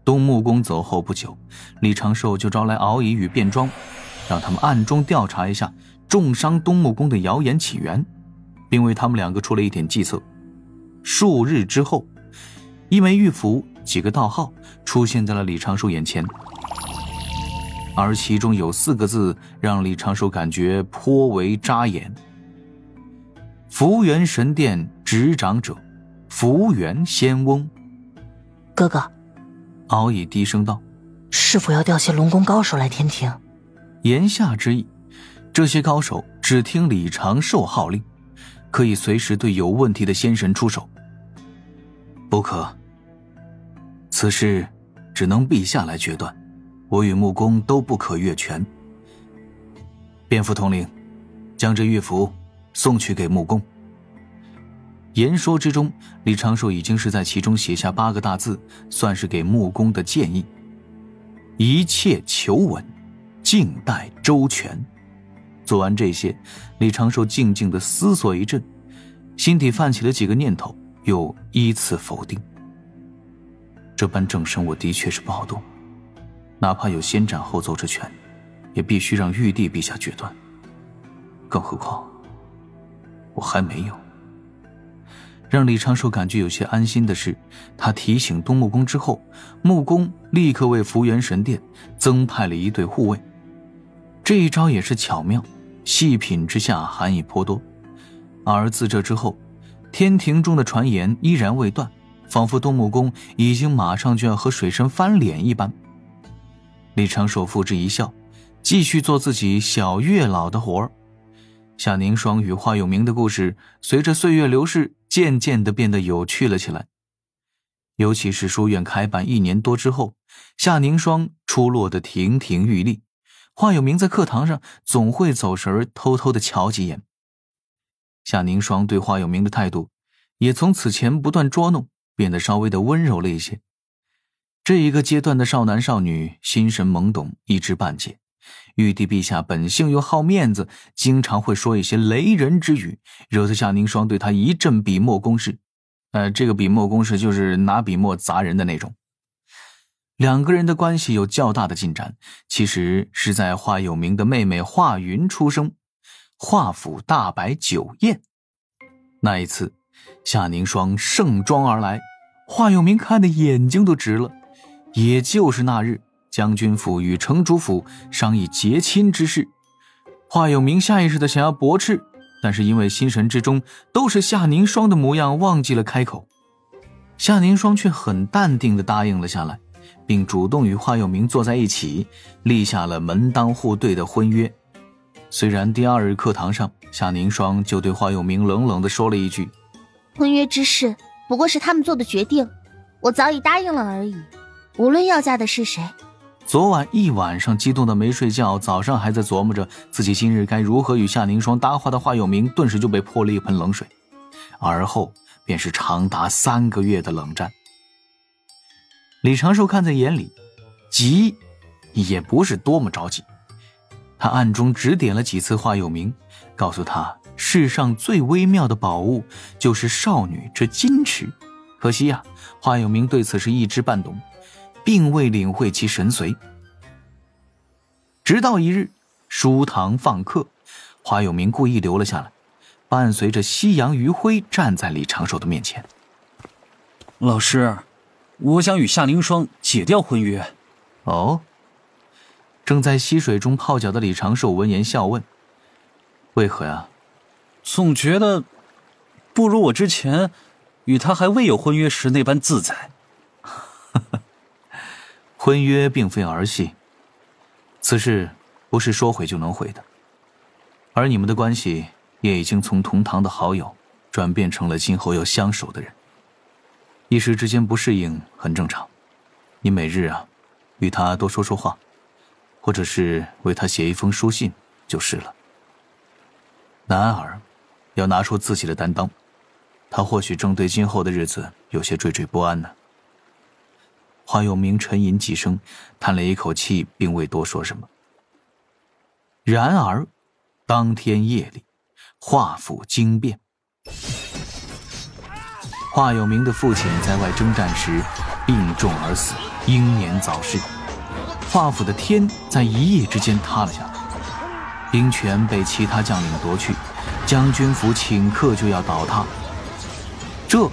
东穆公走后不久，李长寿就招来敖乙与卞庄，让他们暗中调查一下重伤东穆公的谣言起源，并为他们两个出了一点计策。数日之后，一枚玉符几个道号出现在了李长寿眼前，而其中有4个字让李长寿感觉颇为扎眼：福元神殿执掌者，福元仙翁。哥哥，敖乙低声道：是否要调些龙宫高手来天庭？言下之意，这些高手只听李长寿号令，可以随时对有问题的仙神出手。不可，此事只能陛下来决断，我与穆公都不可越权。卞副统领，将这玉符送去给穆公。言说之中，李长寿已经是在其中写下8个大字，算是给穆公的建议：一切求稳，静待周全。做完这些，李长寿静静地思索一阵，心底泛起了几个念头，又依次否定。这般政神我的确是不好动，哪怕有先斩后奏之权，也必须让玉帝陛下决断。更何况我还没有。让李长寿感觉有些安心的是，他提醒东穆公之后，穆公立刻为福元神殿增派了1队护卫。这一招也是巧妙，细品之下含义颇多。而自这之后，天庭中的传言依然未断，仿佛东穆公已经马上就要和水神翻脸一般。李长寿付之一笑，继续做自己小月老的活儿。夏凝霜与华有明的故事随着岁月流逝，渐渐地变得有趣了起来。尤其是书院开办1年多之后，夏凝霜出落得亭亭玉立，华有明在课堂上总会走神偷偷地瞧几眼。夏凝霜对华有明的态度也从此前不断捉弄变得稍微的温柔了一些。这一个阶段的少男少女心神懵懂，一知半解，玉帝陛下本性又好面子，经常会说一些雷人之语，惹得夏凝霜对他一阵笔墨攻势。这个笔墨攻势就是拿笔墨砸人的那种。2个人的关系有较大的进展，其实是在华有明的妹妹华云出生，华府大摆酒宴。那一次，夏凝霜盛装而来，华有明看的眼睛都直了。也就是那日，将军府与城主府商议结亲之事，华有明下意识地想要驳斥，但是因为心神之中都是夏凝霜的模样，忘记了开口。夏凝霜却很淡定地答应了下来，并主动与华有明坐在一起，立下了门当户对的婚约。虽然第2日课堂上，夏凝霜就对华有明冷冷地说了一句：婚约之事不过是他们做的决定，我早已答应了而已，无论要嫁的是谁。昨晚一晚上激动的没睡觉，早上还在琢磨着自己今日该如何与夏凝霜搭话的华有明，顿时就被泼了一盆冷水，而后便是长达3个月的冷战。李长寿看在眼里，急也不是多么着急，他暗中指点了几次华有明，告诉他世上最微妙的宝物就是少女之矜持。可惜呀，华有明对此是一知半懂，并未领会其神髓。直到一日，书堂放课，华有明故意留了下来，伴随着夕阳余晖站在李长寿的面前。老师，我想与夏凝霜解掉婚约。哦。正在溪水中泡脚的李长寿闻言笑问：为何呀？总觉得不如我之前与他还未有婚约时那般自在。婚约并非儿戏，此事不是说毁就能毁的。而你们的关系也已经从同堂的好友转变成了今后要相守的人，一时之间不适应很正常。你每日与他多说说话，或者是为他写一封书信就是了。男儿要拿出自己的担当，他或许正对今后的日子有些惴惴不安呢。华有明沉吟几声，叹了一口气，并未多说什么。然而当天夜里，华府惊变。华有明的父亲在外征战时病重而死，英年早逝，华府的天在一夜之间塌了下来，兵权被其他将领夺去，将军府顷刻就要倒塌。这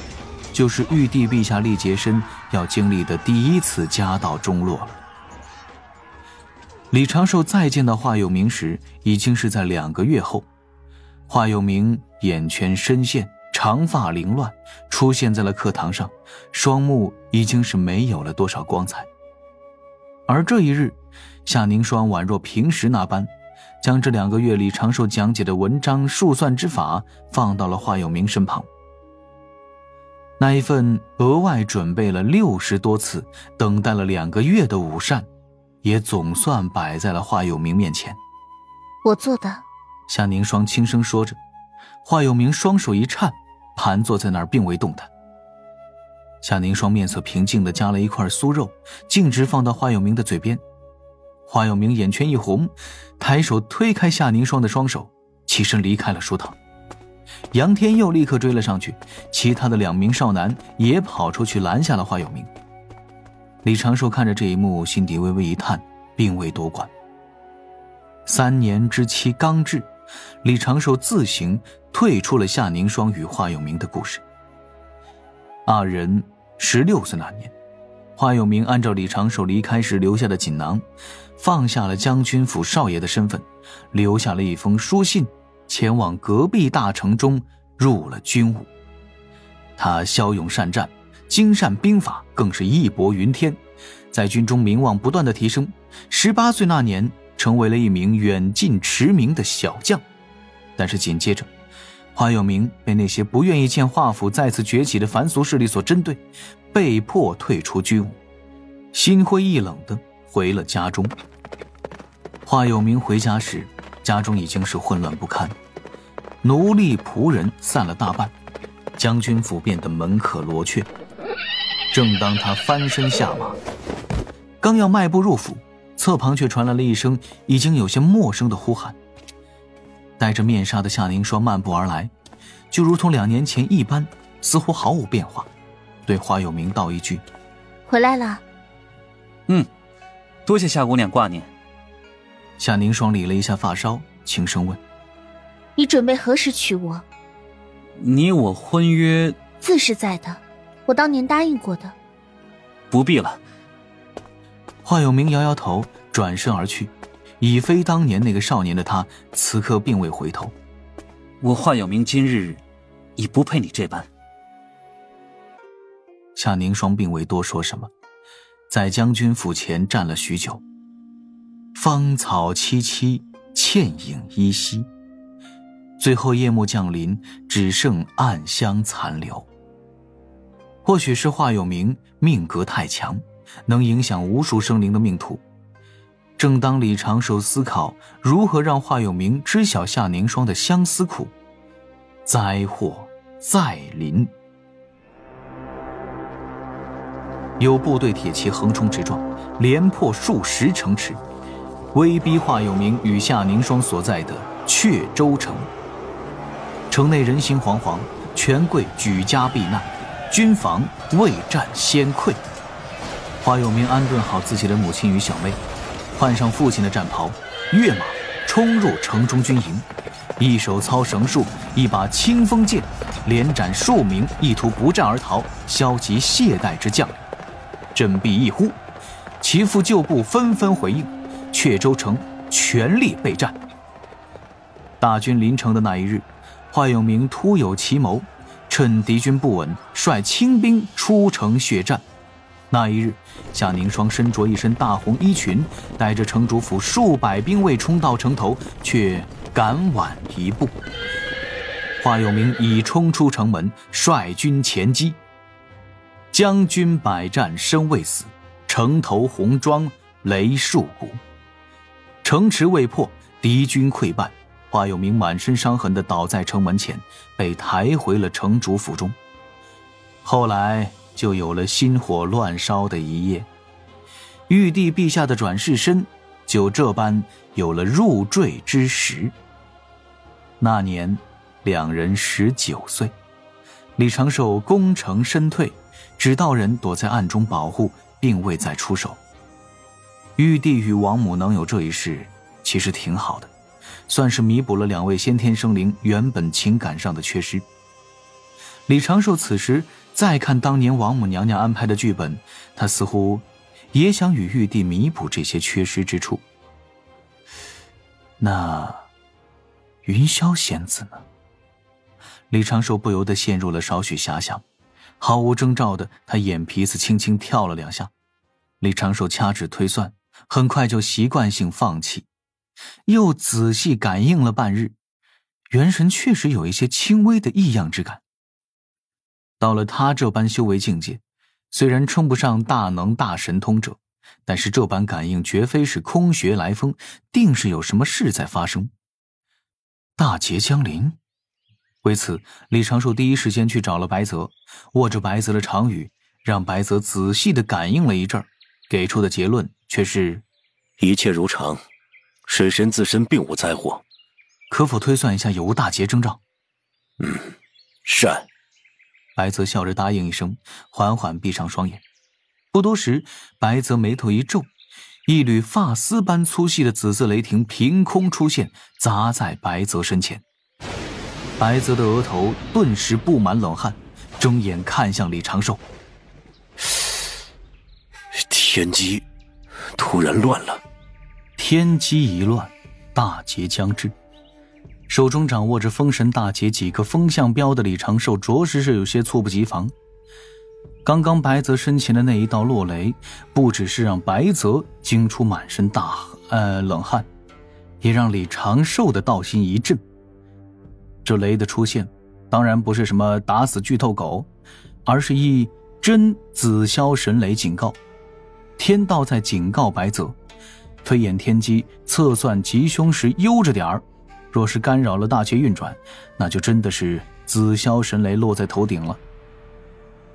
就是玉帝陛下厉洁身要经历的第一次家道中落了。李长寿再见到华有明时，已经是在2个月后。华有明眼圈深陷，长发凌乱，出现在了课堂上，双目已经是没有了多少光彩。而这一日，夏凝霜宛若平时那般，将这2个月李长寿讲解的文章数算之法放到了华有明身旁。那一份额外准备了60多次，等待了2个月的午膳，也总算摆在了华有明面前。我做的。夏凝霜轻声说着，华有明双手一颤，盘坐在那儿并未动弹。夏凝霜面色平静地夹了一块酥肉，径直放到华有明的嘴边。华有明眼圈一红，抬手推开夏凝霜的双手，起身离开了书堂。杨天佑立刻追了上去，其他的2名少男也跑出去拦下了华有明。李长寿看着这一幕，心底微微一叹，并未多管。3年之期刚至，李长寿自行退出了夏凝霜与华有明的故事。2人16岁那年，华有明按照李长寿离开时留下的锦囊，放下了将军府少爷的身份，留下了一封书信，前往隔壁大城中入了军伍。他骁勇善战，精善兵法，更是义薄云天，在军中名望不断的提升。18岁那年，成为了一名远近驰名的小将。但是紧接着，华有明被那些不愿意见华府再次崛起的凡俗势力所针对，被迫退出军伍，心灰意冷地回了家中。华有明回家时，家中已经是混乱不堪，奴隶仆人散了大半，将军府变得门可罗雀。正当他翻身下马，刚要迈步入府，侧旁却传来了一声已经有些陌生的呼喊。戴着面纱的夏凝霜漫步而来，就如同2年前一般，似乎毫无变化，对华有明道一句：“回来了。”多谢夏姑娘挂念。夏凝霜理了一下发梢，轻声问：“你准备何时娶我？”你我婚约自是在的，我当年答应过的。不必了。华有明摇摇头，转身而去，已非当年那个少年的他，此刻并未回头。我华有明今日已不配你这般。夏凝霜并未多说什么，在将军府前站了许久。芳草萋萋，倩影依稀，最后夜幕降临，只剩暗香残留。或许是华有明命格太强，能影响无数生灵的命途。正当李长寿思考如何让华有明知晓夏凝霜的相思苦，灾祸再临。有部队铁骑横冲直撞，连破数10城池，威逼华有明与夏凝霜所在的阙州城。城内人心惶惶，权贵举家避难，军防未战先溃。华有明安顿好自己的母亲与小妹，换上父亲的战袍，跃马冲入城中军营，一手操绳束，一把清风剑，连斩数名意图不战而逃、消极懈怠之将领。振臂一呼，其父旧部纷纷回应，阙州城全力备战。大军临城的那一日，华有明突有奇谋，趁敌军不稳，率轻兵出城血战。那一日，夏凝霜身着一身大红衣裙，带着城主府数百兵卫冲到城头，却赶晚一步。华有明已冲出城门，率军前击。将军百战身未死，城头红妆雷数鼓。城池未破，敌军溃败，华有明满身伤痕地倒在城门前，被抬回了城主府中。后来就有了心火乱烧的一夜，玉帝陛下的转世身就这般有了入赘之时。那年2人19岁，李长寿功成身退，指道人躲在暗中保护，并未再出手。玉帝与王母能有这一事，其实挺好的，算是弥补了2位先天生灵原本情感上的缺失。李长寿此时再看当年王母娘娘安排的剧本，他似乎也想与玉帝弥补这些缺失之处。那云霄仙子呢？李长寿不由得陷入了少许遐想，毫无征兆的，他眼皮子轻轻跳了2下。李长寿掐指推算，很快就习惯性放弃，又仔细感应了半日，元神确实有一些轻微的异样之感。到了他这般修为境界，虽然称不上大能大神通者，但是这般感应绝非是空穴来风，定是有什么事在发生。大劫将临，为此李长寿第一时间去找了白泽，握着白泽的长羽，让白泽仔细地感应了一阵，给出的结论却是一切如常，水神自身并无灾祸。可否推算一下有无大劫征兆？善。白泽笑着答应一声，缓缓闭上双眼。不多时，白泽眉头一皱，一缕发丝般粗细的紫色雷霆凭空出现，砸在白泽身前。白泽的额头顿时布满冷汗，睁眼看向李长寿。天机突然乱了。天机一乱，大劫将至。手中掌握着封神大劫几个风向标的李长寿着实是有些猝不及防。刚刚白泽身前的那一道落雷，不只是让白泽惊出满身冷汗，也让李长寿的道心一震。这雷的出现当然不是什么打死巨头狗，而是一真紫霄神雷警告。天道在警告白泽，推演天机测算吉凶时悠着点儿，若是干扰了大劫运转，那就真的是紫霄神雷落在头顶了。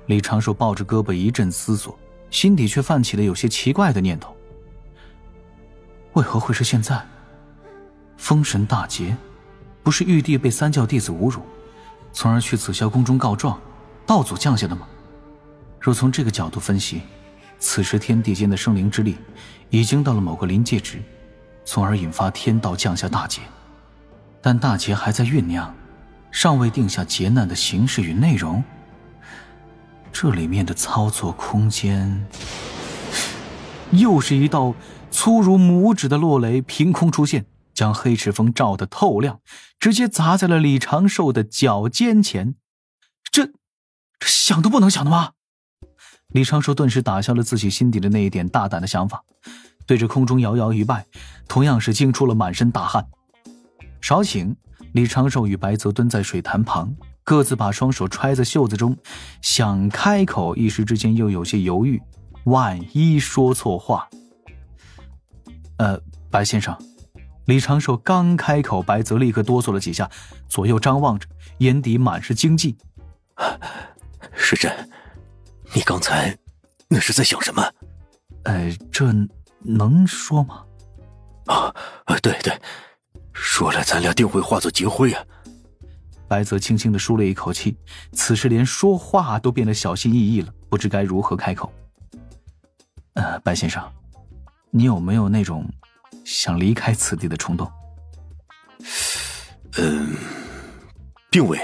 李长寿抱着胳膊一阵思索，心底却泛起了有些奇怪的念头。为何会是现在？封神大劫，不是玉帝被三教弟子侮辱，从而去紫霄宫中告状，道祖降下的吗？若从这个角度分析，此时天地间的生灵之力已经到了某个临界值，从而引发天道降下大劫。但大劫还在酝酿，尚未定下劫难的形式与内容。这里面的操作空间……又是一道粗如拇指的落雷凭空出现，将黑赤峰照得透亮，直接砸在了李长寿的脚尖前。这想都不能想的吗？李长寿顿时打消了自己心底的那一点大胆的想法，对着空中摇摇欲拜，同样是惊出了满身大汗。稍醒，李长寿与白泽蹲在水潭旁，各自把双手揣在袖子中，想开口，一时之间又有些犹豫，万一说错话。白先生。李长寿刚开口，白泽立刻哆嗦了几下，左右张望着，眼底满是惊悸。时辰，你刚才那是在想什么？这能说吗？对，说了咱俩定会化作劫灰啊。白泽轻轻地舒了一口气，此时连说话都变得小心翼翼了，不知该如何开口。白先生，你有没有那种想离开此地的冲动？并未。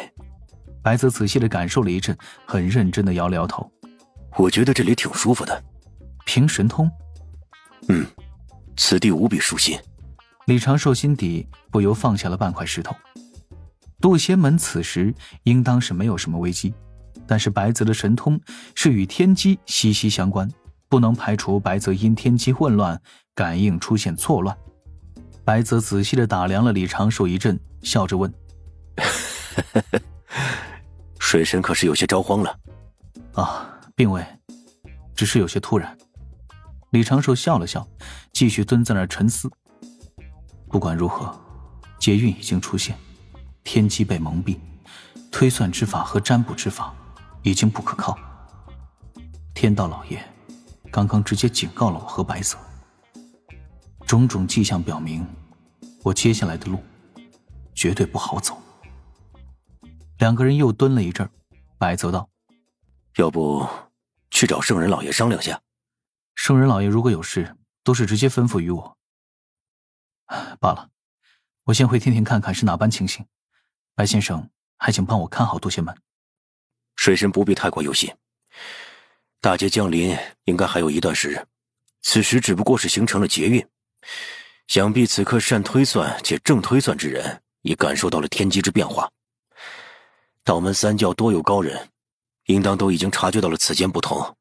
白泽仔细地感受了一阵，很认真地摇了摇头。我觉得这里挺舒服的。凭神通？此地无比舒心。李长寿心底不由放下了半块石头。渡仙门此时应当是没有什么危机，但是白泽的神通是与天机息息相关，不能排除白泽因天机混乱，感应出现错乱。白泽仔细地打量了李长寿一阵，笑着问：水神可是有些着慌了？并未，只是有些突然。李长寿笑了笑，继续蹲在那儿沉思。不管如何，劫运已经出现，天机被蒙蔽，推算之法和占卜之法已经不可靠。天道老爷刚刚直接警告了我和白泽，种种迹象表明，我接下来的路绝对不好走。两个人又蹲了一阵，白泽道：要不去找圣人老爷商量下？圣人老爷如果有事，都是直接吩咐于我。罢了，我先回天庭看看是哪般情形。白先生还请帮我看好渡仙门。水神不必太过忧心，大劫降临应该还有一段时日，此时只不过是形成了劫运。想必此刻善推算且正推算之人已感受到了天机之变化。道门三教多有高人，应当都已经察觉到了此间不同。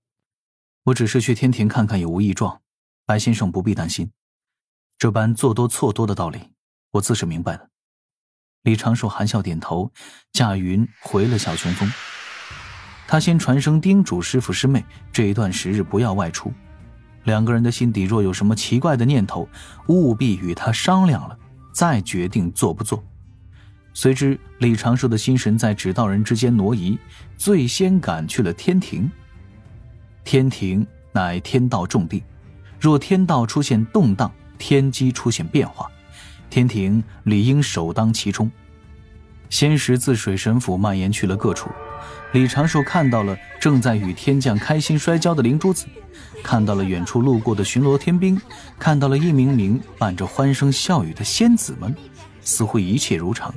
我只是去天庭看看也无异状，白先生不必担心。这般做多错多的道理，我自是明白的。李长寿含笑点头，驾云回了小琼峰。他先传声叮嘱师父师妹这一段时日不要外出，两个人的心底若有什么奇怪的念头，务必与他商量了，再决定做不做。随之李长寿的心神在指道人之间挪移，最先赶去了天庭。天庭乃天道重地，若天道出现动荡，天机出现变化，天庭理应首当其冲。先时自水神府蔓延去了各处，李长寿看到了正在与天将开心摔跤的灵珠子，看到了远处路过的巡逻天兵，看到了一名名伴着欢声笑语的仙子们，似乎一切如常。